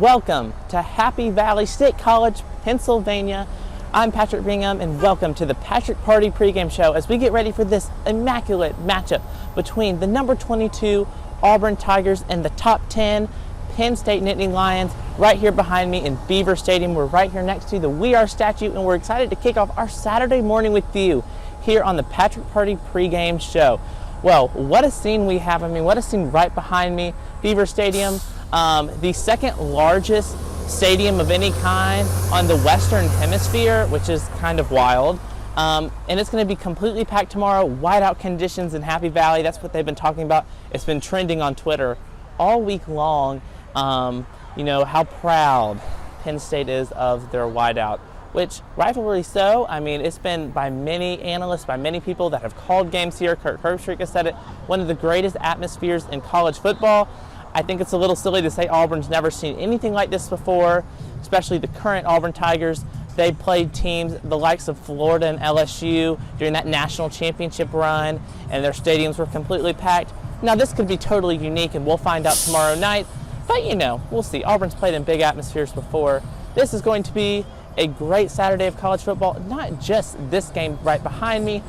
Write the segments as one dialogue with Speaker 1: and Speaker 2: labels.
Speaker 1: welcome to Happy Valley State College, Pennsylvania. I'm Patrick Bingham, and welcome to the Patrick Party Pregame Show as we get ready for this immaculate matchup between the number 22 Auburn Tigers and the top 10 Penn State Nittany Lions right here behind me in Beaver Stadium. We're right here next to the We Are statue, and we're excited to kick off our Saturday morning with you here on the Patrick Party Pregame Show. Well, what a scene we have. I mean, what a scene right behind me. Beaver Stadium, the second largest stadium of any kind on the Western Hemisphere, which is kind of wild. And it's going to be completely packed tomorrow. Whiteout conditions in Happy Valley. That's what they've been talking about. It's been trending on Twitter all week long. You know, how proud Penn State is of their whiteout, which rightfully so. I mean, it's been by many analysts, by many people that have called games here. Kirk Herbstreit has said it, one of the greatest atmospheres in college football. I think it's a little silly to say Auburn's never seen anything like this before, especially the current Auburn Tigers. They played teams the likes of Florida and LSU during that national championship run, and their stadiums were completely packed. Now, this could be totally unique, and we'll find out tomorrow night. But, you know, we'll see. Auburn's played in big atmospheres before. This is going to be a great Saturday of college football. Not just this game right behind me,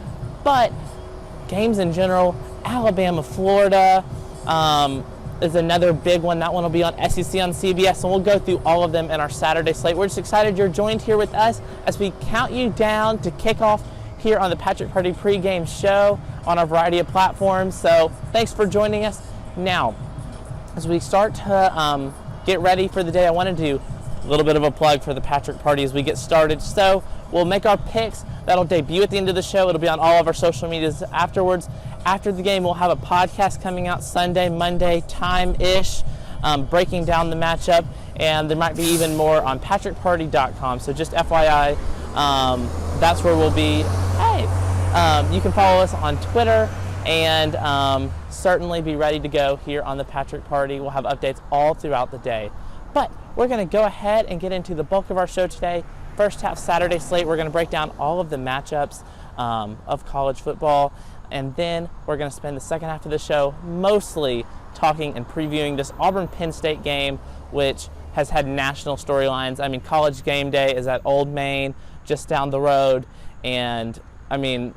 Speaker 1: but games in general. Alabama, Florida is another big one. That one will be on SEC on CBS, and we'll go through all of them in our Saturday slate. We're just excited you're joined here with us as we count you down to kick off here on the Patrick Party Pregame Show on a variety of platforms. So thanks for joining us. Now, as we start to get ready for the day, I want to do a little bit of a plug for the Patrick Party as we get started. So we'll make our picks. That'll debut at the end of the show. It'll be on all of our social medias afterwards. After the game, we'll have a podcast coming out Sunday, Monday time-ish, breaking down the matchup, and there might be even more on patrickparty.com. So just FYI, that's where we'll be. Hey, you can follow us on Twitter and certainly be ready to go here on the Patrick Party. We'll have updates all throughout the day. But we're going to go ahead and get into the bulk of our show today. First half Saturday slate, we're going to break down all of the matchups of college football. And then we're going to spend the second half of the show mostly talking and previewing this Auburn-Penn State game, which has had national storylines. I mean, College Game Day is at Old Main, just down the road. And, I mean,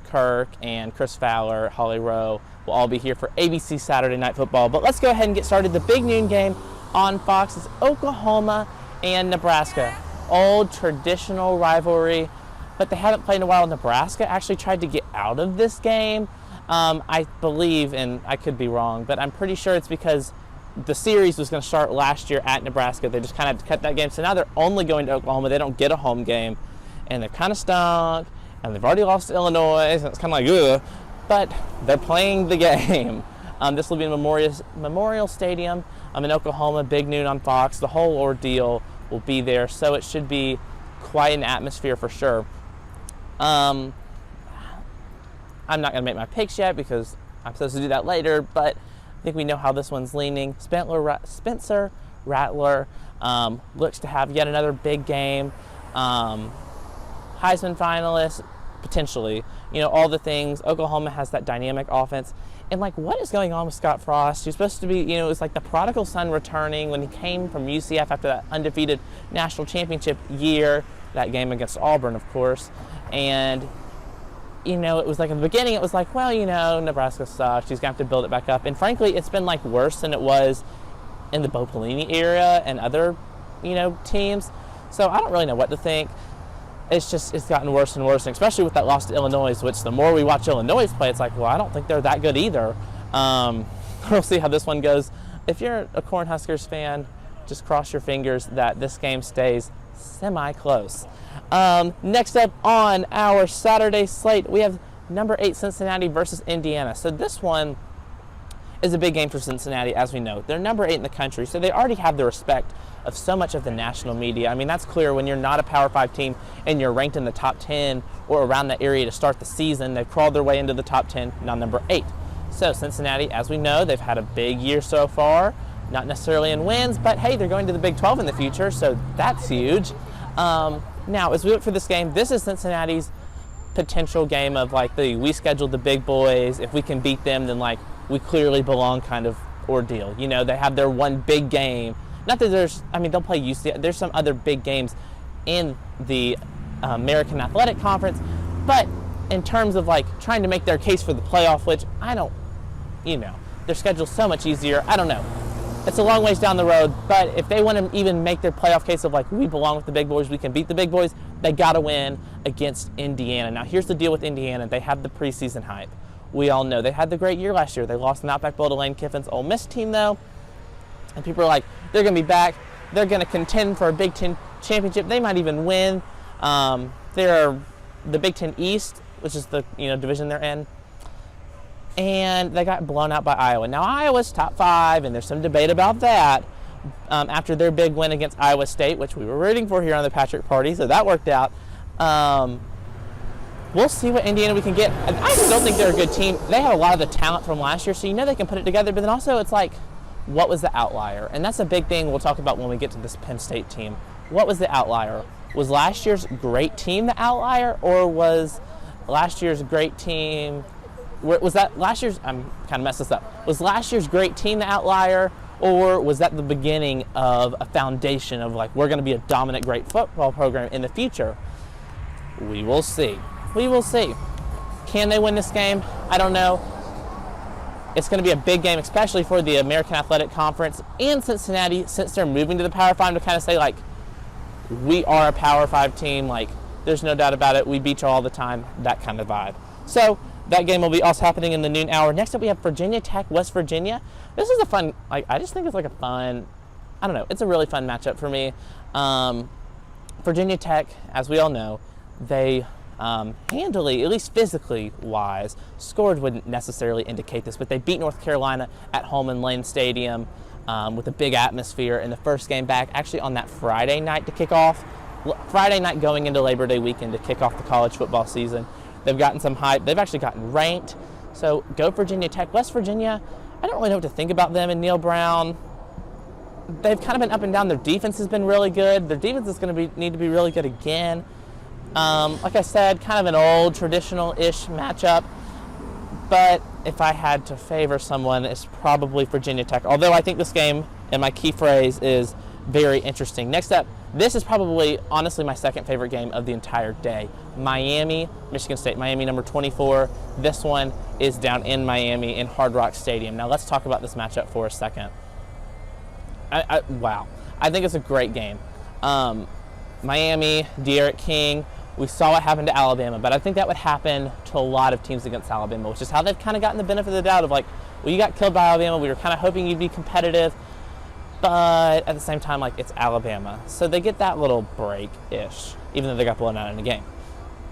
Speaker 1: Kirk and Chris Fowler, Holly Rowe will all be here for ABC Saturday Night Football. But let's go ahead and get started. The big noon game on Fox is Oklahoma and Nebraska. Old traditional rivalry, but they haven't played in a while. Nebraska actually tried to get out of this game. I believe, and I could be wrong, but I'm pretty sure it's because the series was going to start last year at Nebraska. They just kind of had to cut that game. So now they're only going to Oklahoma. They don't get a home game, and they're kind of stunk, and they've already lost to Illinois, so it's kind of like, ugh. But they're playing the game. This will be in Memorial Stadium in Oklahoma, big noon on Fox. The whole ordeal will be there, so it should be quite an atmosphere for sure. I'm not going to make my picks yet because I'm supposed to do that later, but I think we know how this one's leaning. Spencer Rattler looks to have yet another big game. Heisman finalist, potentially. You know, all the things. Oklahoma has that dynamic offense. And, like, what is going on with Scott Frost? He's supposed to be, you know, it was like the prodigal son returning when he came from UCF after that undefeated national championship year, that game against Auburn, of course. And, you know, it was like in the beginning, it was like, well, you know, Nebraska sucks. He's going to have to build it back up. And, frankly, it's been, like, worse than it was in the Bo Pelini era and other, you know, teams. So I don't really know what to think. It's gotten worse and worse, and especially with that loss to Illinois, which the more we watch Illinois play, it's like, well, I don't think they're that good either. We'll see how this one goes. If you're a Cornhuskers fan, just cross your fingers that this game stays semi-close. Next up on our Saturday slate, we have number 8 Cincinnati versus Indiana. So this one is a big game for Cincinnati, as we know. They're number 8 in the country, so they already have the respect of so much of the national media. I mean, that's clear when you're not a Power 5 team and you're ranked in the top 10 or around that area to start the season. They've crawled their way into the top 10, now number 8. So Cincinnati, as we know, they've had a big year so far. Not necessarily in wins, but hey, they're going to the Big 12 in the future, so that's huge. Now, as we look for this game, this is Cincinnati's potential game of like we scheduled the big boys. If we can beat them, then like we clearly belong kind of ordeal. You know, they have their one big game Not that they'll play UCLA. There's some other big games in the American Athletic Conference, but in terms of like trying to make their case for the playoff, which their schedule's so much easier. I don't know. It's a long ways down the road, but if they want to even make their playoff case of like, we belong with the big boys, we can beat the big boys, they got to win against Indiana. Now, here's the deal with Indiana. They have the preseason hype. We all know they had the great year last year. They lost an Outback Bowl to Lane Kiffin's Ole Miss team, though, and people are like, they're going to be back. They're going to contend for a Big Ten championship. They might even win. They're the Big Ten East, which is the division they're in. And they got blown out by Iowa. Now, Iowa's top 5, and there's some debate about that after their big win against Iowa State, which we were rooting for here on the Patrick Party, so that worked out. We'll see what Indiana we can get. I still think they're a good team. They have a lot of the talent from last year, so they can put it together, but then also it's like, what was the outlier? And that's a big thing we'll talk about when we get to this Penn State team. What was the outlier? Was last year's great team the outlier, or was last year's great team... Was that last year's, I'm kind of messed this up. Was last year's great team the outlier, or was that the beginning of a foundation of like, we're going to be a dominant, great football program in the future? We will see. We will see. Can they win this game? I don't know. It's going to be a big game, especially for the American Athletic Conference and Cincinnati, since they're moving to the Power 5, to kind of say like, we are a Power 5 team. Like, there's no doubt about it. We beat you all the time. That kind of vibe. So, that game will be also happening in the noon hour. Next up, we have Virginia Tech, West Virginia. This is a fun, I just think it's like a fun, I don't know, it's a really fun matchup for me. Virginia Tech, as we all know, they handily, at least physically wise, scored wouldn't necessarily indicate this, but they beat North Carolina at home in Lane Stadium with a big atmosphere in the first game back, actually on that Friday night to kick off. Friday night going into Labor Day weekend to kick off the college football season. They've gotten some hype. They've actually gotten ranked. So go Virginia Tech. West Virginia, I don't really know what to think about them and Neil Brown. They've kind of been up and down. Their defense has been really good. Their defense is going to need to be really good again. Like I said, kind of an old traditional-ish matchup. But if I had to favor someone, it's probably Virginia Tech. Although I think this game, and my key phrase, is very interesting. Next up, this is probably, honestly, my second favorite game of the entire day. Miami, Michigan State. Miami number 24. This one is down in Miami in Hard Rock Stadium. Now let's talk about this matchup for a second. Wow. I think it's a great game. Miami, De'Aaron King, we saw what happened to Alabama, but I think that would happen to a lot of teams against Alabama, which is how they've kind of gotten the benefit of the doubt of like, well, you got killed by Alabama. We were kind of hoping you'd be competitive. But at the same time, like, it's Alabama. So they get that little break-ish, even though they got blown out in the game.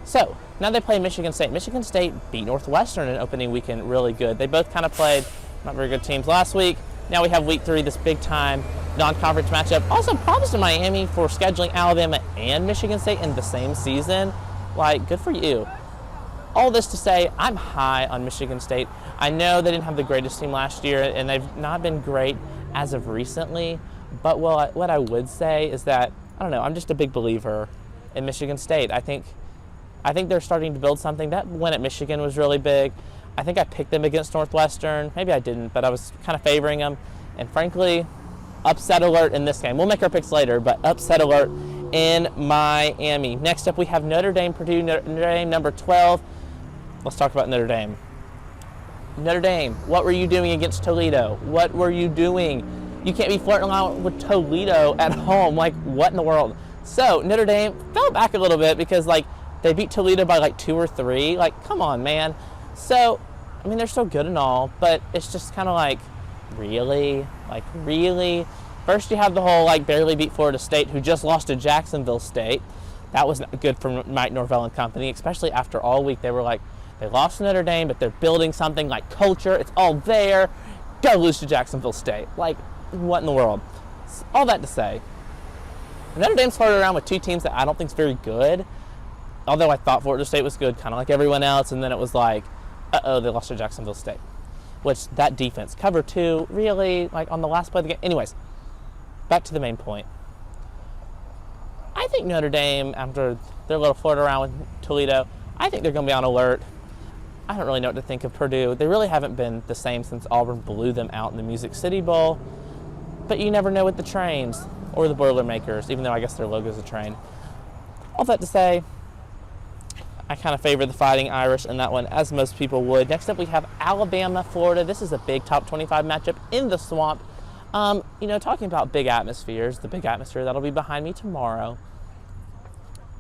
Speaker 1: So now they play Michigan State. Michigan State beat Northwestern in opening weekend really good. They both kind of played not very good teams last week. Now we have week 3, this big-time non-conference matchup. Also, props to Miami for scheduling Alabama and Michigan State in the same season. Like, good for you. All this to say, I'm high on Michigan State. I know they didn't have the greatest team last year, and they've not been great as of recently, but what I would say is that, I don't know, I'm just a big believer in Michigan State. I think they're starting to build something. That win at Michigan was really big. I think I picked them against Northwestern. Maybe I didn't, but I was kind of favoring them. And frankly, upset alert in this game. We'll make our picks later, but upset alert in Miami. Next up, we have Notre Dame, Purdue. Notre Dame number 12. Let's talk about Notre Dame. Notre Dame, what were you doing against Toledo? What were you doing? You can't be flirting around with Toledo at home. Like, what in the world? So, Notre Dame fell back a little bit because, like, they beat Toledo by, like, 2 or 3. Like, come on, man. So, I mean, they're still good and all, but it's just kind of like, really? Like, really? First, you have the whole, like, barely beat Florida State, who just lost to Jacksonville State. That was not good for Mike Norvell and company, especially after all week. They were like, they lost to Notre Dame, but they're building something like culture. It's all there. Go lose to Jacksonville State. Like, what in the world? All that to say, Notre Dame's flirted around with 2 teams that I don't think is very good. Although I thought Florida State was good, kind of like everyone else, and then it was like, uh-oh, they lost to Jacksonville State. Which, that defense, cover 2, really, like on the last play of the game. Anyways, back to the main point. I think Notre Dame, after their little flirt around with Toledo, I think they're going to be on alert. I don't really know what to think of Purdue. They really haven't been the same since Auburn blew them out in the Music City Bowl. but you never know with the Trains or the Boilermakers, even though I guess their logo is a train. All that to say, I kind of favor the Fighting Irish in that one, as most people would. Next up, we have Alabama, Florida. This is a big top 25 matchup in the Swamp. Talking about big atmospheres, the big atmosphere that'll be behind me tomorrow.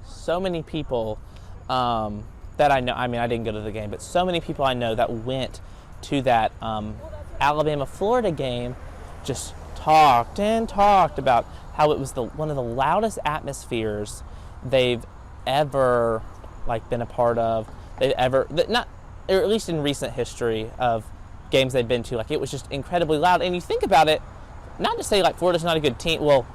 Speaker 1: So many people that I know, I mean, I didn't go to the game, but so many people I know that went to that Alabama-Florida game just talked about how it was one of the loudest atmospheres they've ever been a part of. Or at least in recent history of games they've been to. It was just incredibly loud. And you think about it, not to say Florida's not a good team. Well,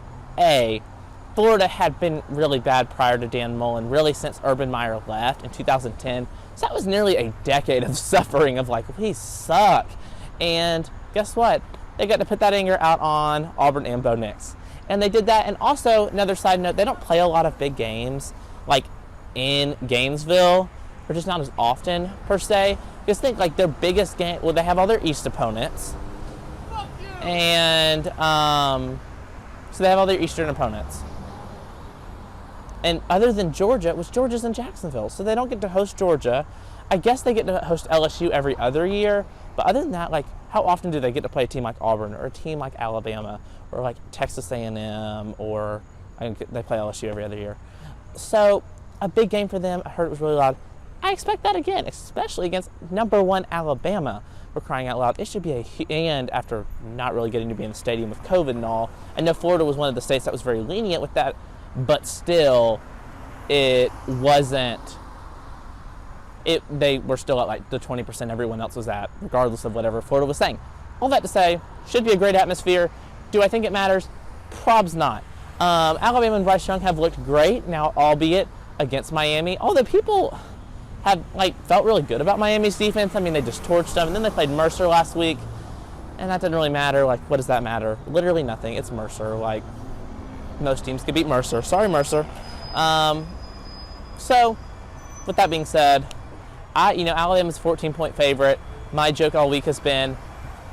Speaker 1: Florida had been really bad prior to Dan Mullen, really since Urban Meyer left in 2010. So that was nearly a decade of suffering of we suck. And guess what? They got to put that anger out on Auburn and Bo Nix. And they did that. And also, another side note, they don't play a lot of big games in Gainesville, or just not as often per se. Just think their biggest game, well, they have all their East opponents. And so they have all their Eastern opponents. And other than Georgia, which Georgia's in Jacksonville, so they don't get to host Georgia. I guess they get to host LSU every other year, but other than that, how often do they get to play a team like Auburn or a team like Alabama or Texas A&M, or they play LSU every other year? So a big game for them. I heard it was really loud. I expect that again, especially against #1 Alabama. For crying out loud, it should be and after not really getting to be in the stadium with COVID and all. I know Florida was one of the states that was very lenient with that, but still, it wasn't. They were still at the 20% everyone else was at, regardless of whatever Florida was saying. All that to say, should be a great atmosphere. Do I think it matters? Probs not. Alabama and Bryce Young have looked great now, albeit against Miami. Although people have felt really good about Miami's defense. I mean, they just torched them, and then they played Mercer last week, and that didn't really matter. What does that matter? Literally nothing. It's Mercer. Most teams could beat Mercer. Sorry, Mercer. So, with that being said, Alabama's 14-point favorite. My joke all week has been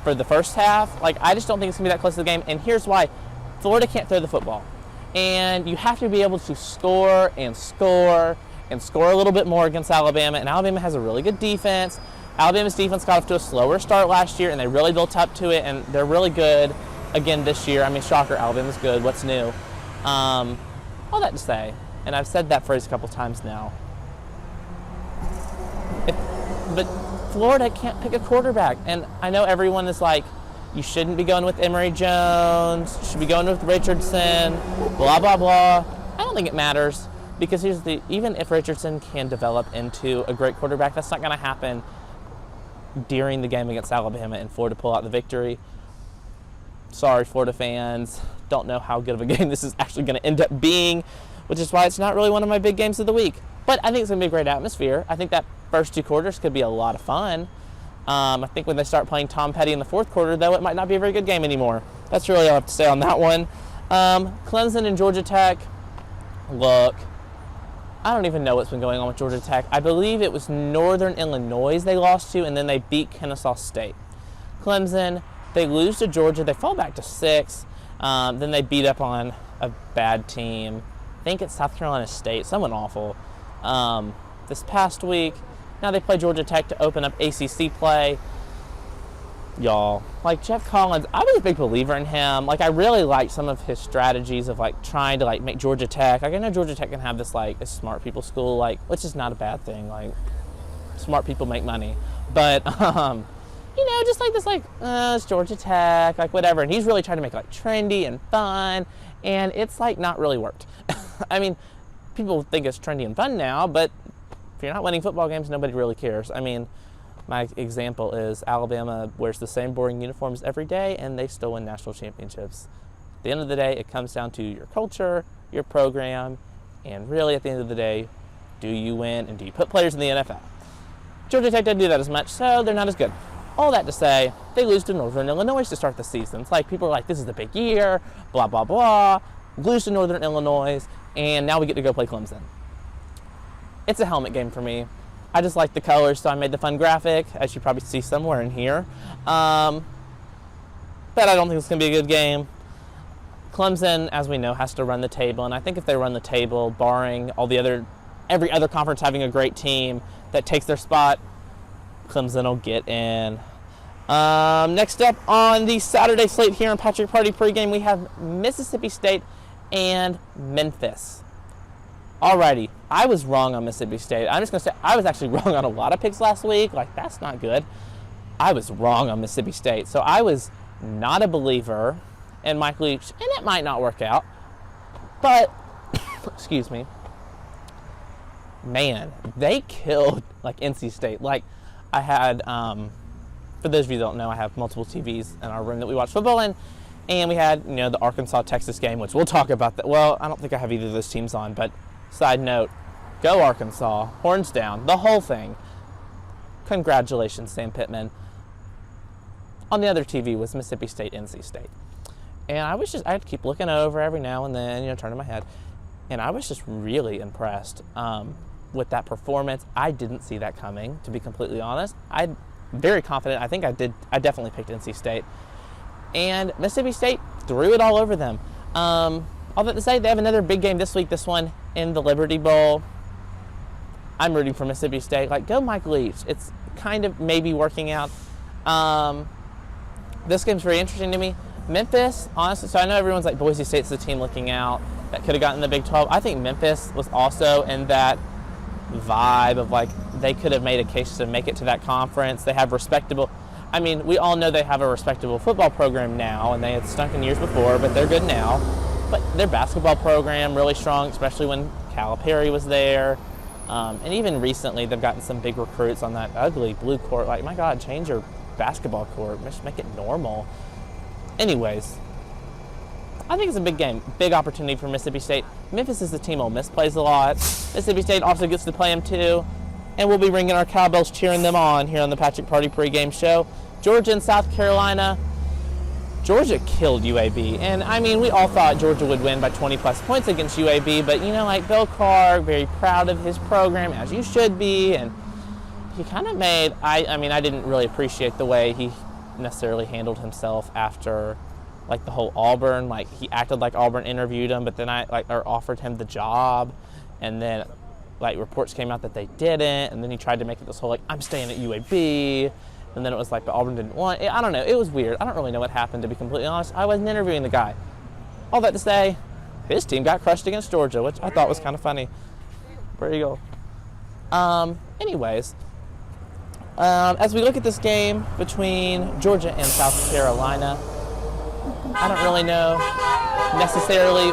Speaker 1: for the first half. I just don't think it's gonna be that close to the game, and here's why: Florida can't throw the football, and you have to be able to score and score a little bit more against Alabama, and Alabama has a really good defense. Alabama's defense got off to a slower start last year, and they really built up to it, and they're really good again this year. I mean, shocker, Alabama's good. What's new? All that to say, and I've said that phrase a couple times now, but Florida can't pick a quarterback, and I know everyone is you shouldn't be going with Emory Jones, you should be going with Richardson, blah, blah, blah. I don't think it matters. Because even if Richardson can develop into a great quarterback, that's not going to happen during the game against Alabama and Florida pull out the victory. Sorry, Florida fans. Don't know how good of a game this is actually going to end up being, which is why it's not really one of my big games of the week. But I think it's going to be a great atmosphere. I think that first two quarters could be a lot of fun. I think when they start playing Tom Petty in the fourth quarter, though, it might not be a very good game anymore. That's really all I have to say on that one. Clemson and Georgia Tech. Look, I don't even know what's been going on with Georgia Tech. I believe it was Northern Illinois they lost to, and then they beat Kennesaw State. Clemson, they lose to Georgia. They fall back to 6. Then they beat up on a bad team. I think it's South Carolina State, someone awful. This past week, now they play Georgia Tech to open up ACC play. Y'all, Jeff Collins, I was a big believer in him. I really liked some of his strategies of trying to make Georgia Tech. I know Georgia Tech can have this a smart people school, which is not a bad thing. Smart people make money, but just this it's Georgia Tech, whatever. And he's really trying to make trendy and fun, and it's not really worked. I mean, people think it's trendy and fun now, but if you're not winning football games, nobody really cares. I mean, my example is Alabama wears the same boring uniforms every day, and they still win national championships. At the end of the day, it comes down to your culture, your program, and really at the end of the day, do you win and do you put players in the NFL? Georgia Tech didn't do that as much, so they're not as good. All that to say, they lose to Northern Illinois to start the season. It's people are this is the big year, blah, blah, blah. Lose to Northern Illinois, and now we get to go play Clemson. It's a helmet game for me. I just like the colors, so I made the fun graphic, as you probably see somewhere in here. But I don't think it's going to be a good game. Clemson, as we know, has to run the table, and I think if they run the table, barring every other conference having a great team that takes their spot, Clemson will get in. Next up on the Saturday slate here on Patrick Party Pregame, we have Mississippi State and Memphis. Alrighty, I was wrong on Mississippi State. I'm just going to say I was actually wrong on a lot of picks last week. Like, that's not good. I was wrong on Mississippi State. So I was not a believer in Mike Leach, and it might not work out. But, excuse me, man, they killed, like, NC State. Like, I had, for those of you who don't know, I have multiple TVs in our room that we watch football in. And we had, the Arkansas-Texas game, which we'll talk about that. Well, I don't think I have either of those teams on, but side note, go Arkansas, horns down, the whole thing. Congratulations, Sam Pittman. On the other TV was Mississippi State, NC State. And I had to keep looking over every now and then, turning my head. And I was just really impressed with that performance. I didn't see that coming, to be completely honest. I'm very confident. I think I definitely picked NC State. And Mississippi State threw it all over them. All that to say, they have another big game this week, this one in the Liberty Bowl. I'm rooting for Mississippi State. Like, go Mike Leach. It's kind of maybe working out. This game's very interesting to me. Memphis, honestly, so I know everyone's like, Boise State's the team looking out that could have gotten the Big 12. I think Memphis was also in that vibe of, like, they could have made a case to make it to that conference. They have respectable... I mean, we all know they have a respectable football program now, and they had stunk in years before, but they're good now. But their basketball program, really strong, especially when Calipari was there. And even recently, they've gotten some big recruits on that ugly blue court. Like, my God, change your basketball court. Just make it normal. Anyways, I think it's a big game, big opportunity for Mississippi State. Memphis is the team Ole Miss plays a lot. Mississippi State also gets to play them too. And we'll be ringing our cowbells, cheering them on here on the Patrick Party Pregame Show. Georgia and South Carolina. Georgia killed UAB. And, I mean, we all thought Georgia would win by 20-plus points against UAB. But, like Bill Clark, very proud of his program, as you should be. And he kind of made, I mean, I didn't really appreciate the way he necessarily handled himself after, like, the whole Auburn. Like, he acted like Auburn interviewed him, but then or offered him the job. And then, like, reports came out that they didn't. And then he tried to make it this whole, like, I'm staying at UAB. And then it was like, but Auburn didn't want it. I don't know. It was weird. I don't really know what happened, to be completely honest. I wasn't interviewing the guy. All that to say, his team got crushed against Georgia, which I thought was kind of funny. There you go. Anyways, as we look at this game between Georgia and South Carolina, I don't really know necessarily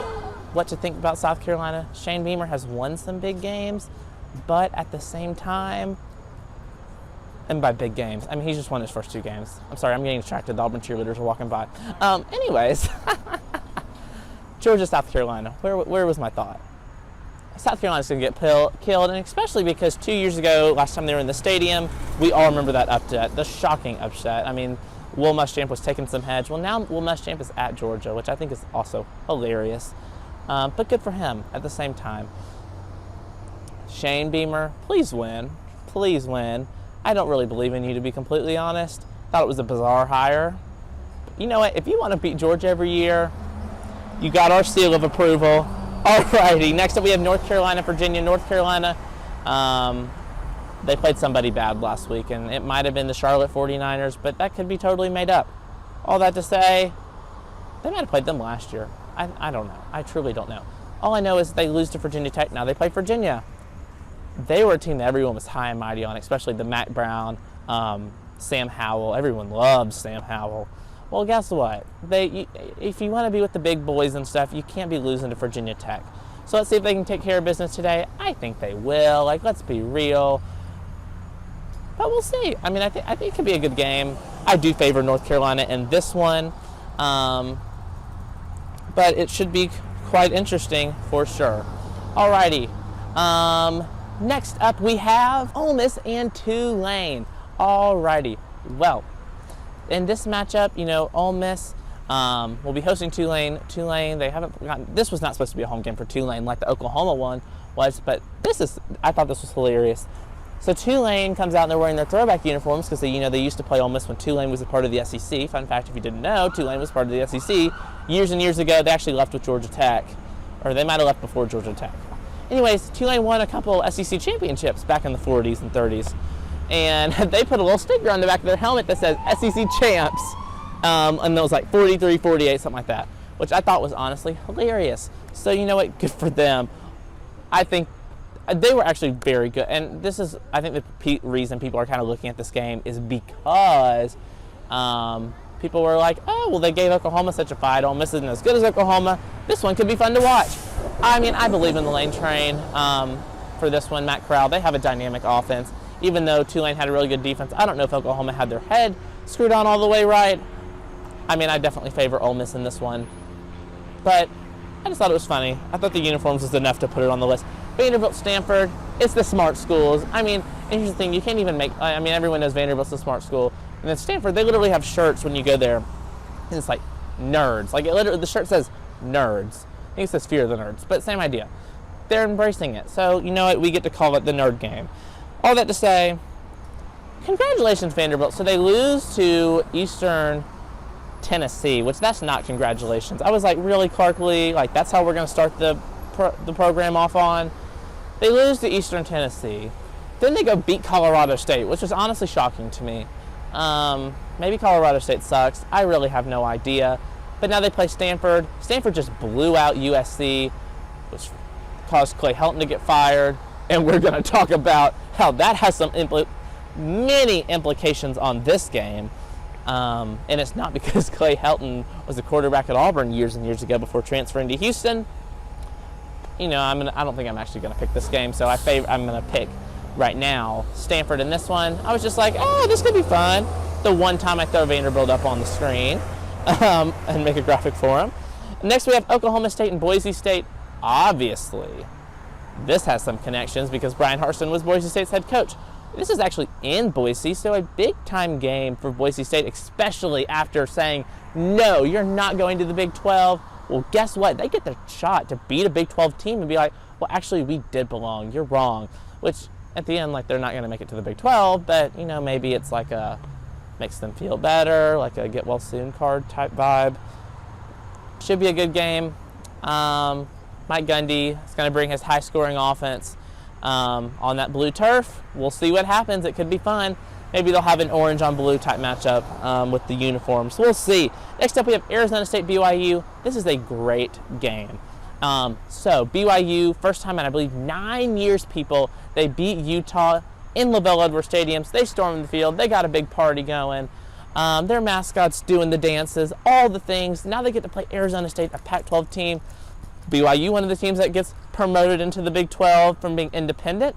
Speaker 1: what to think about South Carolina. Shane Beamer has won some big games, but at the same time, and by big games, I mean, he's just won his first two games. I'm sorry, I'm getting distracted. The Auburn cheerleaders are walking by. Anyways, Georgia, South Carolina. Where was my thought? South Carolina's going to get killed, and especially because 2 years ago, last time they were in the stadium, we all remember that upset, the shocking upset. I mean, Will Muschamp was taking some heads. Well, now Will Muschamp is at Georgia, which I think is also hilarious. But good for him at the same time. Shane Beamer, please win. Please win. I don't really believe in you, to be completely honest. Thought it was a bizarre hire. You know what? If you want to beat Georgia every year, you got our seal of approval. Alrighty, next up we have North Carolina, Virginia. North Carolina, they played somebody bad last week, and it might have been the Charlotte 49ers, but that could be totally made up. All that to say, they might have played them last year. I don't know. I truly don't know. All I know is they lose to Virginia Tech. Now they play Virginia. They were a team that everyone was high and mighty on, especially the Mac Brown, Sam Howell. Everyone loves Sam Howell. Well, guess what? If you want to be with the big boys and stuff, you can't be losing to Virginia Tech. So let's see if they can take care of business today. I think they will. Like, let's be real. But we'll see. I mean, I think it could be a good game. I do favor North Carolina in this one. But it should be quite interesting for sure. Alrighty. Next up, we have Ole Miss and Tulane. Alrighty. Well, in this matchup, Ole Miss will be hosting Tulane. Tulane, this was not supposed to be a home game for Tulane like the Oklahoma one was, but I thought this was hilarious. So Tulane comes out and they're wearing their throwback uniforms because they used to play Ole Miss when Tulane was a part of the SEC. Fun fact, if you didn't know, Tulane was part of the SEC years and years ago, they actually left with Georgia Tech, or they might have left before Georgia Tech. Anyways, Tulane won a couple SEC championships back in the 40s and 30s, and they put a little sticker on the back of their helmet that says SEC champs, and it was like 43, 48, something like that, which I thought was honestly hilarious. So you know what, good for them. I think they were actually very good, and this is, I think, the reason people are kind of looking at this game is because people were like, oh, well, they gave Oklahoma such a fight. Ole Miss isn't as good as Oklahoma. This one could be fun to watch. I mean, I believe in the Lane Train for this one. Matt Corral, they have a dynamic offense. Even though Tulane had a really good defense, I don't know if Oklahoma had their head screwed on all the way right. I mean, I definitely favor Ole Miss in this one. But I just thought it was funny. I thought the uniforms was enough to put it on the list. Vanderbilt, Stanford, it's the smart schools. I mean, interesting, you can't even make, I mean, everyone knows Vanderbilt's a smart school. And then Stanford, they literally have shirts when you go there. And it's like, nerds. Like, it literally, the shirt says nerds. I think it says fear of the nerds, but same idea. They're embracing it. So, you know what, we get to call it the nerd game. All that to say, congratulations, Vanderbilt. So they lose to Eastern Tennessee, which that's not congratulations. I was like, really, Clark Lee? Like, that's how we're going to start the program off on? They lose to Eastern Tennessee. Then they go beat Colorado State, which was honestly shocking to me. Maybe Colorado State sucks. I really have no idea. But now they play Stanford. Stanford just blew out USC, which caused Clay Helton to get fired. And we're going to talk about how that has some many implications on this game. And it's not because Clay Helton was a quarterback at Auburn years and years ago before transferring to Houston. You know, I don't think I'm actually going to pick this game, so I'm going to pick right now Stanford in this one. I was just like, oh, this could be fun. The one time I throw Vanderbilt up on the screen and make a graphic for them. Next we have Oklahoma State and Boise State. Obviously, this has some connections because Brian Harsin was Boise State's head coach. This is actually in Boise, so a big-time game for Boise State, especially after saying, no, you're not going to the Big 12. Well, guess what? They get the shot to beat a Big 12 team and be like, well, actually, we did belong. You're wrong. Which, at the end, like, they're not going to make it to the Big 12, but, you know, maybe it's like a makes them feel better, like a get-well-soon card type vibe. Should be a good game. Mike Gundy is going to bring his high-scoring offense on that blue turf. We'll see what happens. It could be fun. Maybe they'll have an orange-on-blue type matchup with the uniforms. We'll see. Next up, we have Arizona State BYU. This is a great game. So BYU, first time in, I believe, 9 years, people. They beat Utah in LaBelle Edwards Stadiums. They stormed the field. They got a big party going. Their mascots doing the dances, all the things. Now they get to play Arizona State, a Pac-12 team. BYU, one of the teams that gets promoted into the Big 12 from being independent.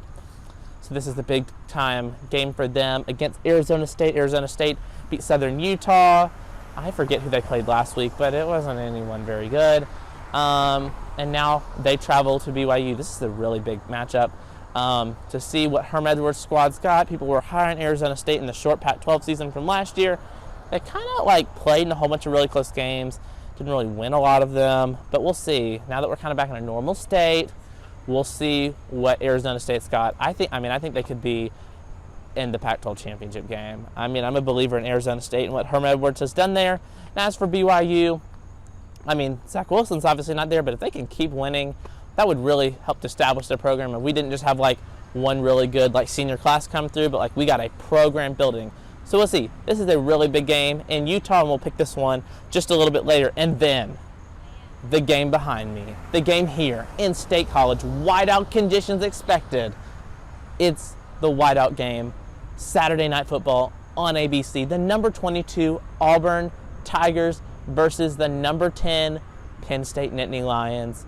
Speaker 1: So this is the big-time game for them against Arizona State. Arizona State beat Southern Utah. I forget who they played last week, but it wasn't anyone very good. And now they travel to BYU. This is a really big matchup to see what Herm Edwards' squad's got. People were high on Arizona State in the short Pac-12 season from last year. They kind of like played in a whole bunch of really close games. Didn't really win a lot of them, but we'll see. Now that we're kind of back in a normal state, we'll see what Arizona State's got. I think they could be in the Pac-12 championship game. I mean, I'm a believer in Arizona State and what Herm Edwards has done there. Now, as for BYU, I mean, Zach Wilson's obviously not there, but if they can keep winning, that would really help to establish their program. And we didn't just have like one really good like senior class come through, but like we got a program building. So we'll see. This is a really big game in Utah, and we'll pick this one just a little bit later. And then the game behind me, the game here in State College, whiteout conditions expected. It's the whiteout game, Saturday Night Football on ABC. The number 22 Auburn Tigers versus the number 10 Penn State Nittany Lions.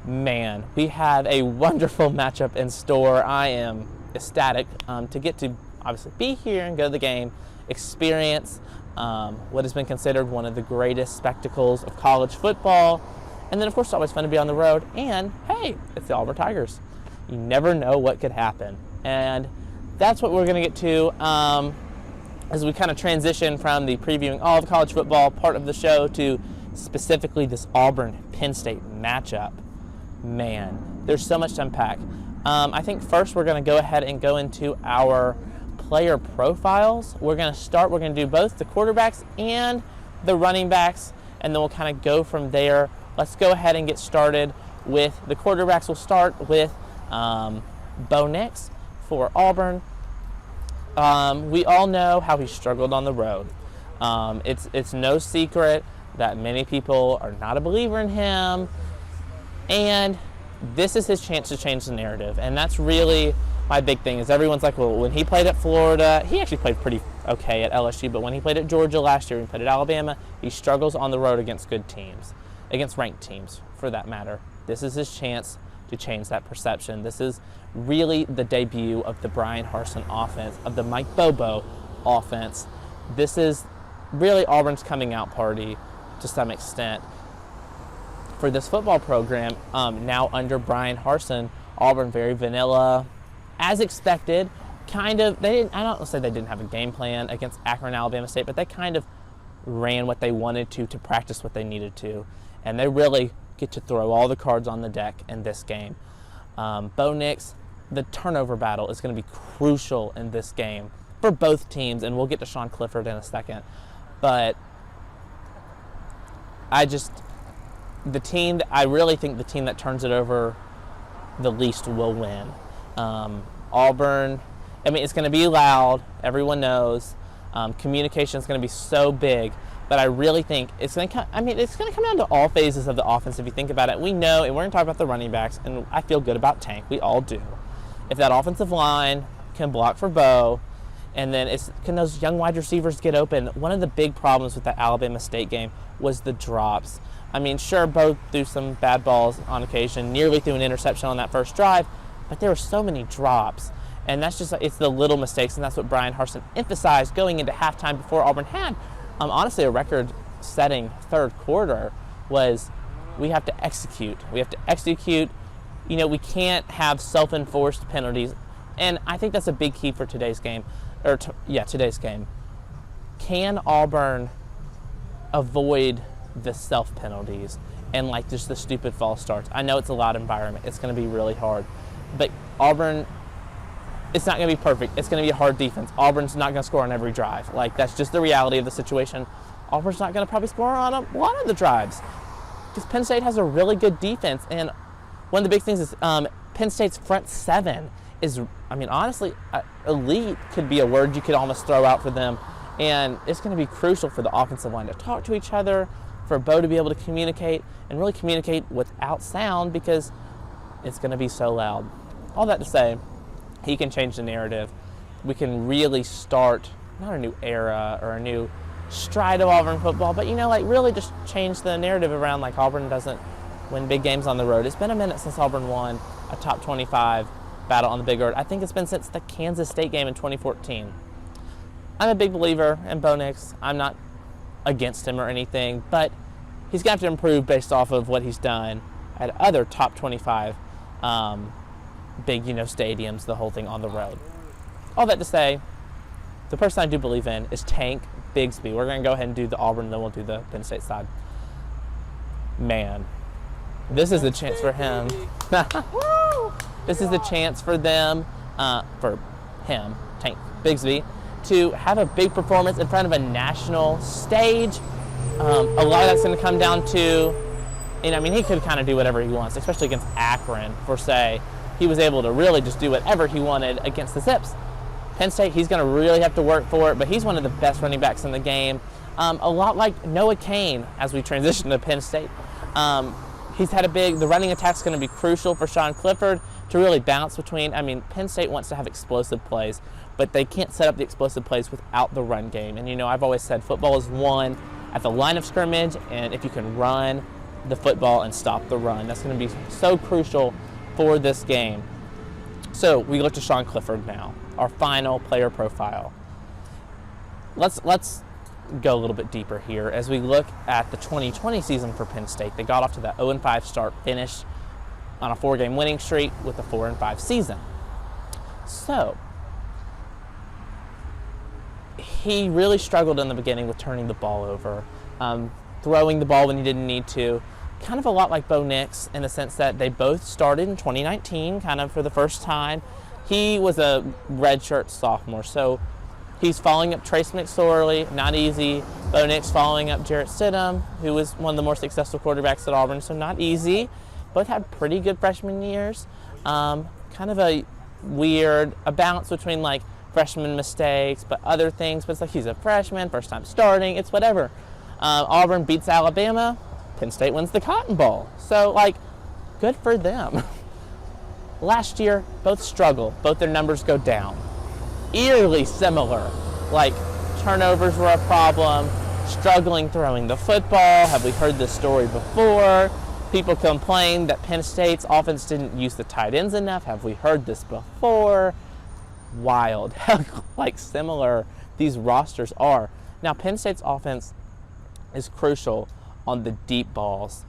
Speaker 1: Man, we have a wonderful matchup in store. I am ecstatic to get to obviously be here and go to the game, experience what has been considered one of the greatest spectacles of college football. And then, of course, it's always fun to be on the road. And, hey, it's the Auburn Tigers. You never know what could happen. And that's what we're going to get to as we kind of transition from the previewing all of college football part of the show to specifically this Auburn-Penn State matchup. Man, there's so much to unpack. I think first we're going to go ahead and go into our player profiles. We're going to do both the quarterbacks and the running backs, and then we'll kind of go from there. Let's go ahead and get started with the quarterbacks. We'll start with Bo Nix for Auburn. We all know how he struggled on the road. It's no secret that many people are not a believer in him, and this is his chance to change the narrative. And that's really my big thing, is everyone's like, well, when he played at Florida, he actually played pretty okay at LSU, but when he played at Georgia last year and played at Alabama, he struggles on the road against good teams, against ranked teams for that matter. This is his chance to change that perception. This is really the debut of the Bryan Harsin offense, of the Mike Bobo offense. This is really Auburn's coming out party to some extent for this football program. Now under Bryan Harsin, Auburn very vanilla, as expected. I don't say they didn't have a game plan against Akron and Alabama State, but they kind of ran what they wanted to practice what they needed to, and they really get to throw all the cards on the deck in this game. Bo Nix, the turnover battle is going to be crucial in this game for both teams, and we'll get to Sean Clifford in a second. But I really think the team that turns it over the least will win. Auburn, I mean, it's going to be loud. Everyone knows. Communication is going to be so big. But I really think it's going to come down to all phases of the offense if you think about it. We know, and we're going to talk about the running backs, and I feel good about Tank. We all do. If that offensive line can block for Bo, and then can those young wide receivers get open? One of the big problems with that Alabama State game was the drops. I mean, sure, Bo threw some bad balls on occasion, nearly threw an interception on that first drive, but there were so many drops. And that's just, it's the little mistakes, and that's what Bryan Harsin emphasized going into halftime before Auburn had. Honestly, a record-setting third quarter was we have to execute. We have to execute. You know, we can't have self-enforced penalties. And I think that's a big key for today's game. Today's game. Can Auburn avoid the self-penalties and, like, just the stupid false starts? I know it's a loud environment. It's going to be really hard. But Auburn, it's not going to be perfect. It's going to be a hard defense. Auburn's not going to score on every drive. Like, that's just the reality of the situation. Auburn's not going to probably score on a lot of the drives because Penn State has a really good defense. And one of the big things is Penn State's front seven is, I mean, honestly, elite could be a word you could almost throw out for them. And it's going to be crucial for the offensive line to talk to each other, for Bo to be able to communicate and really communicate without sound because it's going to be so loud. All that to say, he can change the narrative. We can really start, not a new era or a new stride of Auburn football, but, you know, like really just change the narrative around like Auburn doesn't win big games on the road. It's been a minute since Auburn won a top 25 battle on the Big Road. I think it's been since the Kansas State game in 2014. I'm a big believer in Bo Nix. I'm not against him or anything, but he's going to have to improve based off of what he's done at other top 25 big, stadiums, the whole thing on the road. All that to say, the person I do believe in is Tank Bigsby. We're going to go ahead and do the Auburn, then we'll do the Penn State side. Man, this is the chance for him. This is the chance for them, for him, Tank Bigsby, to have a big performance in front of a national stage. A lot of that's going to come down to, he could kind of do whatever he wants, especially against Akron, for say. He was able to really just do whatever he wanted against the Zips. Penn State, he's going to really have to work for it, but he's one of the best running backs in the game. A lot like Noah Cain as we transition to Penn State. He's had the running attack's going to be crucial for Sean Clifford to really bounce between. Penn State wants to have explosive plays, but they can't set up the explosive plays without the run game. And, I've always said football is won at the line of scrimmage, and if you can run the football and stop the run, that's going to be so crucial for this game. So we look to Sean Clifford now, our final player profile. Let's go a little bit deeper here as we look at the 2020 season for Penn State. They got off to that 0-5 start, finished on a 4-game winning streak with a 4-5 season. So he really struggled in the beginning with turning the ball over, throwing the ball when he didn't need to. Kind of a lot like Bo Nix in the sense that they both started in 2019, kind of for the first time. He was a redshirt sophomore, so He's following up Trace McSorley, not easy. Bo Nix following up Jarrett Stidham, who was one of the more successful quarterbacks at Auburn, so not easy. Both had pretty good freshman years. Kind of a balance between like freshman mistakes, but other things. But it's like he's a freshman, first time starting, it's whatever. Auburn beats Alabama, Penn State wins the Cotton Bowl. So like, good for them. Last year, both struggle, both their numbers go down. Eerily similar, like turnovers were a problem, struggling throwing the football. Have we heard this story before? People complain that Penn State's offense didn't use the tight ends enough. Have we heard this before? Wild how like similar these rosters are. Now Penn State's offense is crucial on the deep balls.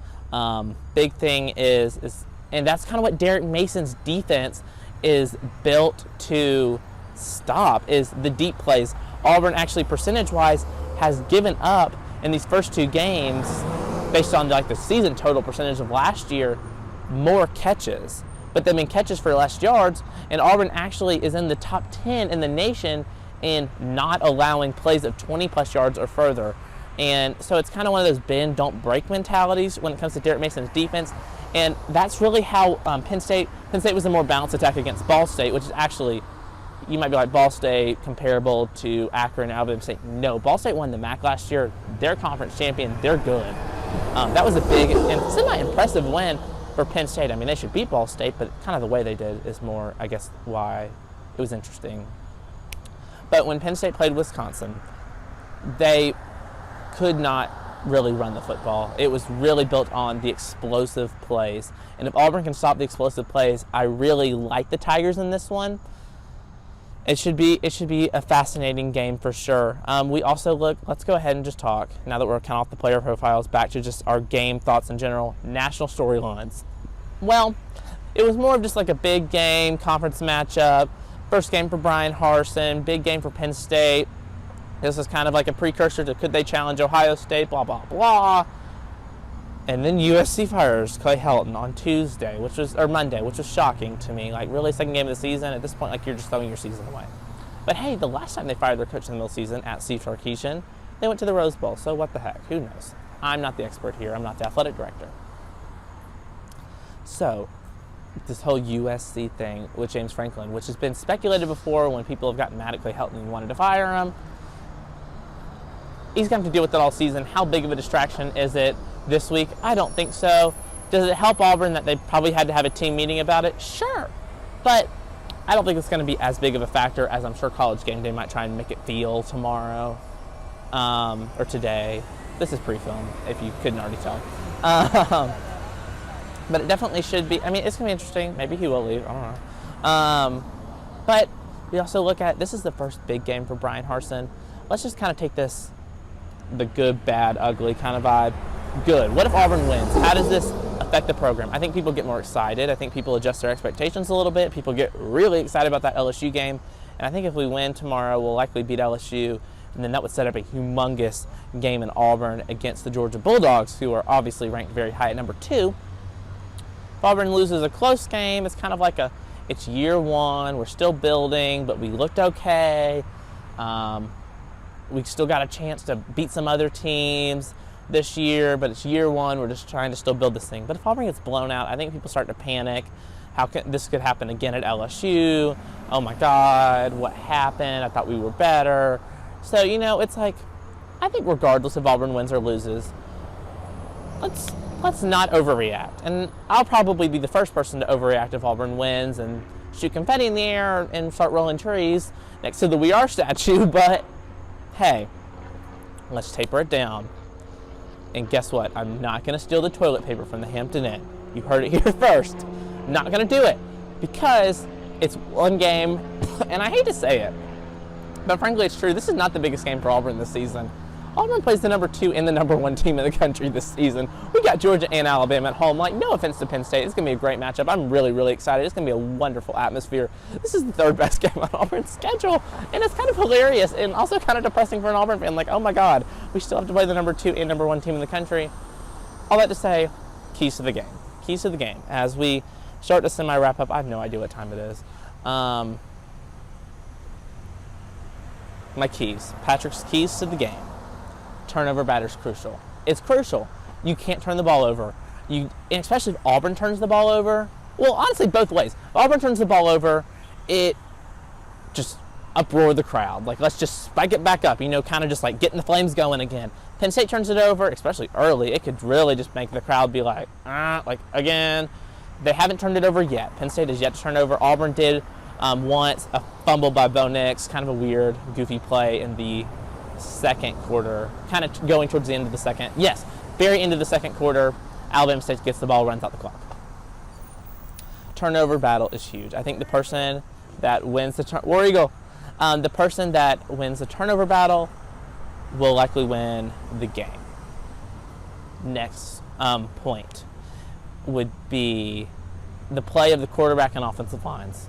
Speaker 1: Big thing is and that's kind of what Derek Mason's defense is built to stop, is the deep plays. Auburn actually percentage-wise has given up in these first two games, based on like the season total percentage of last year, more catches. But they mean catches for less yards, and Auburn actually is in the top 10 in the nation in not allowing plays of 20-plus yards or further. And so it's kind of one of those bend, don't break mentalities when it comes to Derek Mason's defense. And that's really how Penn State was a more balanced attack against Ball State, which is actually, you might be like, Ball State comparable to Akron and Alabama State. No, Ball State won the MAC last year. They're conference champion. They're good. That was a big and semi-impressive win for Penn State. I mean, they should beat Ball State, but kind of the way they did is more, I guess, why it was interesting. But when Penn State played Wisconsin, they could not really run the football. It was really built on the explosive plays. And if Auburn can stop the explosive plays, I really like the Tigers in this one. It should be a fascinating game for sure. We also let's go ahead and just talk, now that we're kind of off the player profiles, back to just our game thoughts in general, national storylines. Well, it was more of just like a big game, conference matchup, first game for Brian Harsin, big game for Penn State. This is kind of like a precursor to could they challenge Ohio State, blah, blah, blah. And then USC fires Clay Helton on Monday, which was shocking to me. Like, really, second game of the season? At this point, like, you're just throwing your season away. But hey, the last time they fired their coach in the middle of the season at Steve Sarkisian, they went to the Rose Bowl. So what the heck? Who knows? I'm not the expert here. I'm not the athletic director. So, this whole USC thing with James Franklin, which has been speculated before when people have gotten mad at Clay Helton and wanted to fire him. He's going to have to deal with it all season. How big of a distraction is it this week? I don't think so. Does it help Auburn that they probably had to have a team meeting about it? Sure. But I don't think it's going to be as big of a factor as I'm sure College Game Day might try and make it feel tomorrow or today. This is pre-film, if you couldn't already tell. But it definitely should be. I mean, it's going to be interesting. Maybe he will leave. I don't know. But we also look at, this is the first big game for Brian Harsin. Let's just kind of take this, the good, bad, ugly kind of vibe. Good. What if Auburn wins? How does this affect the program? I think people get more excited. I think people adjust their expectations a little bit. People get really excited about that LSU game. And I think if we win tomorrow, we'll likely beat LSU. And then that would set up a humongous game in Auburn against the Georgia Bulldogs, who are obviously ranked very high at number 2. If Auburn loses a close game, it's kind of like it's year one. We're still building, but we looked okay. We still got a chance to beat some other teams this year, but it's year one. We're just trying to still build this thing. But if Auburn gets blown out, I think people start to panic. This could happen again at LSU. Oh my God, what happened? I thought we were better. So, it's like, I think regardless if Auburn wins or loses, let's not overreact. And I'll probably be the first person to overreact if Auburn wins and shoot confetti in the air and start rolling trees next to the We Are statue, but hey, let's taper it down. And guess what? I'm not going to steal the toilet paper from the Hampton Inn. You heard it here first. Not going to do it because it's one game, and I hate to say it, but frankly, it's true. This is not the biggest game for Auburn this season. Auburn plays the number 2 and the number 1 team in the country this season. We got Georgia and Alabama at home. Like, no offense to Penn State. It's going to be a great matchup. I'm really, really excited. It's going to be a wonderful atmosphere. This is the 3rd best game on Auburn's schedule, and it's kind of hilarious and also kind of depressing for an Auburn fan. Like, oh my God, we still have to play the number 2 and number 1 team in the country. All that to say, keys to the game. Keys to the game. As we start to semi-wrap up, I have no idea what time it is. my keys. Patrick's keys to the game. Turnover batter's crucial. It's crucial. You can't turn the ball over. And especially if Auburn turns the ball over. Well, honestly, both ways. If Auburn turns the ball over, it just uproar the crowd. Like, let's just spike it back up, kind of just like getting the flames going again. Penn State turns it over, especially early, it could really just make the crowd be like again. They haven't turned it over yet. Penn State has yet to turn over. Auburn did once, a fumble by Bo Nix, kind of a weird, goofy play in the second quarter, kind of going towards the end of the second. Yes, very end of the second quarter, Alabama State gets the ball, runs out the clock. Turnover battle is huge. I think the person that wins the the person that wins the turnover battle will likely win the game. Next point would be the play of the quarterback and offensive lines.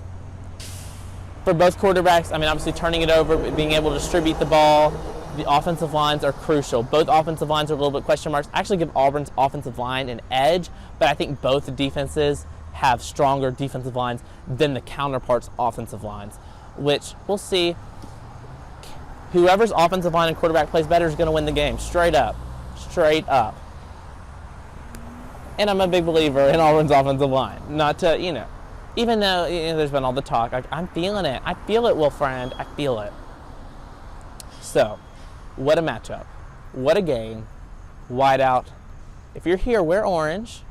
Speaker 1: For both quarterbacks, obviously turning it over, being able to distribute the ball, the offensive lines are crucial. Both offensive lines are a little bit question marks. I actually give Auburn's offensive line an edge, but I think both defenses have stronger defensive lines than the counterparts' offensive lines, which we'll see. Whoever's offensive line and quarterback plays better is going to win the game, straight up. And I'm a big believer in Auburn's offensive line. Not to, even though there's been all the talk, I'm feeling it. I feel it, Will Friend. I feel it. So, what a matchup. What a game. Whiteout. If you're here, wear orange.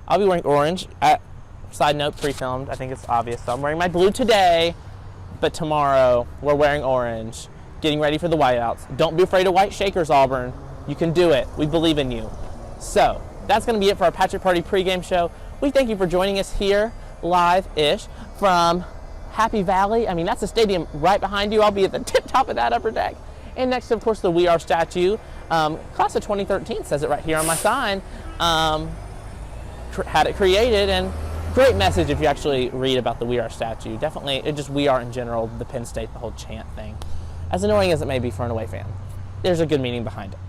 Speaker 1: I'll be wearing orange. Side note, pre-filmed. I think it's obvious. So I'm wearing my blue today, but tomorrow we're wearing orange. Getting ready for the whiteouts. Don't be afraid of white shakers, Auburn. You can do it. We believe in you. So, that's going to be it for our Patrick Party pregame show. We thank you for joining us here, live-ish, from Happy Valley. That's the stadium right behind you. I'll be at the tip-top of that upper deck. And next, of course, the We Are statue. Class of 2013 says it right here on my sign. Had it created, and great message if you actually read about the We Are statue. Definitely, just We Are in general, the Penn State, the whole chant thing. As annoying as it may be for an away fan, there's a good meaning behind it.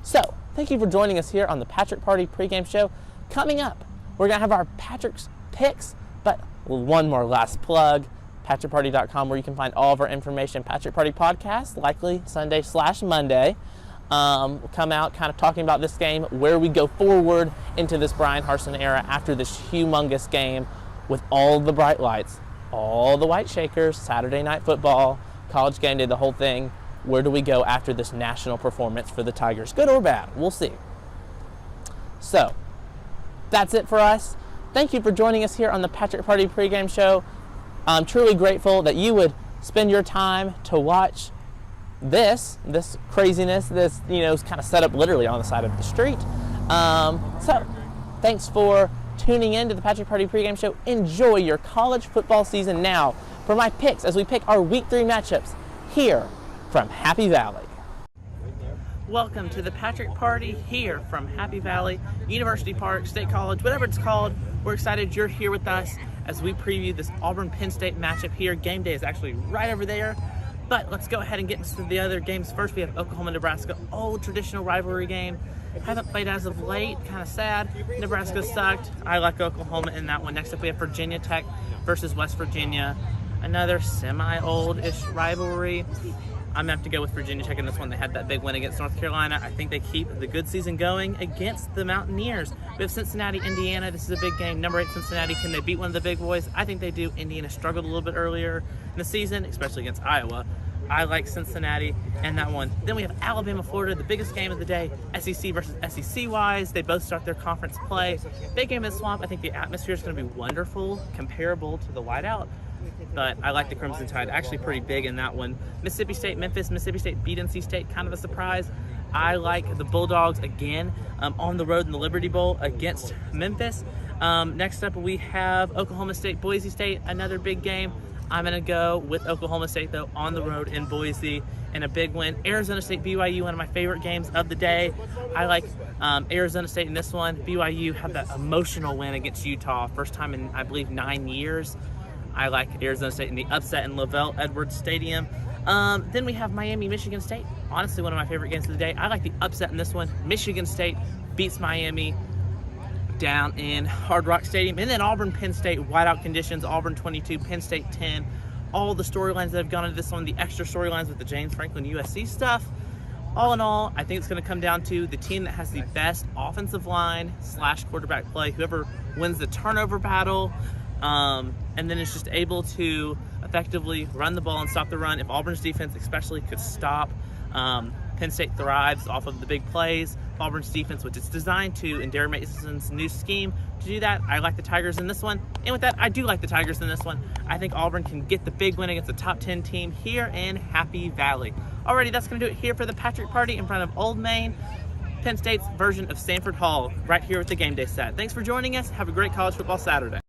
Speaker 1: So, thank you for joining us here on the Patrick Party pregame show. Coming up, we're going to have our Patrick's picks, but one more last plug, patrickparty.com, where you can find all of our information. Patrick Party podcast, likely Sunday/Monday. We'll come out kind of talking about this game, where we go forward into this Brian Harsin era after this humongous game with all the bright lights, all the white shakers, Saturday Night Football, College Game Day, the whole thing. Where do we go after this national performance for the Tigers? Good or bad? We'll see. So, that's it for us. Thank you for joining us here on the Patrick Party pregame show. I'm truly grateful that you would spend your time to watch this craziness, this, is kind of set up literally on the side of the street. So, thanks for tuning in to the Patrick Party pregame show. Enjoy your college football season now. For my picks, as we pick our Week 3 matchups here from Happy Valley. Welcome to the Patrick Party here from Happy Valley, University Park, State College, whatever it's called. We're excited you're here with us as we preview this Auburn-Penn State matchup here. Game day is actually right over there, but let's go ahead and get into the other games first. We have Oklahoma-Nebraska, old traditional rivalry game. Haven't played as of late, kind of sad. Nebraska sucked. I like Oklahoma in that one. Next up, we have Virginia Tech versus West Virginia. Another semi-old-ish rivalry. I'm going to have to go with Virginia Tech in this one. They had that big win against North Carolina. I think they keep the good season going against the Mountaineers. We have Cincinnati, Indiana. This is a big game. Number 8 Cincinnati. Can they beat one of the big boys? I think they do. Indiana struggled a little bit earlier in the season, especially against Iowa. I like Cincinnati and that one. Then we have Alabama, Florida, the biggest game of the day. SEC versus SEC-wise. They both start their conference play. Big game in the Swamp. I think the atmosphere is going to be wonderful, comparable to the whiteout. But I like the Crimson Tide, actually pretty big in that one. Mississippi State, Memphis. Mississippi State beat NC State, kind of a surprise. I like the Bulldogs again on the road in the Liberty Bowl against Memphis. Next up, we have Oklahoma State, Boise State, another big game. I'm going to go with Oklahoma State, though, on the road in Boise in a big win. Arizona State, BYU, one of my favorite games of the day. I like Arizona State in this one. BYU had that emotional win against Utah, first time in, I believe, 9 years. I like Arizona State in the upset in Lavelle Edwards Stadium. Then we have Miami, Michigan State. Honestly, one of my favorite games of the day. I like the upset in this one. Michigan State beats Miami down in Hard Rock Stadium. And then Auburn, Penn State, whiteout conditions. Auburn 22, Penn State 10. all the storylines that have gone into this one, the extra storylines with the James Franklin USC stuff. All in all, I think it's going to come down to the team that has the best offensive line / quarterback play, whoever wins the turnover battle, and then is just able to effectively run the ball and stop the run. If Auburn's defense especially could stop, Penn State thrives off of the big plays. Auburn's defense, which is designed to, in Darren Mason's new scheme, to do that. I like the Tigers in this one. And with that, I do like the Tigers in this one. I think Auburn can get the big win against a top 10 team here in Happy Valley. Alrighty, that's going to do it here for the Patrick Party in front of Old Main, Penn State's version of Sanford Hall, right here with the game day set. Thanks for joining us. Have a great college football Saturday.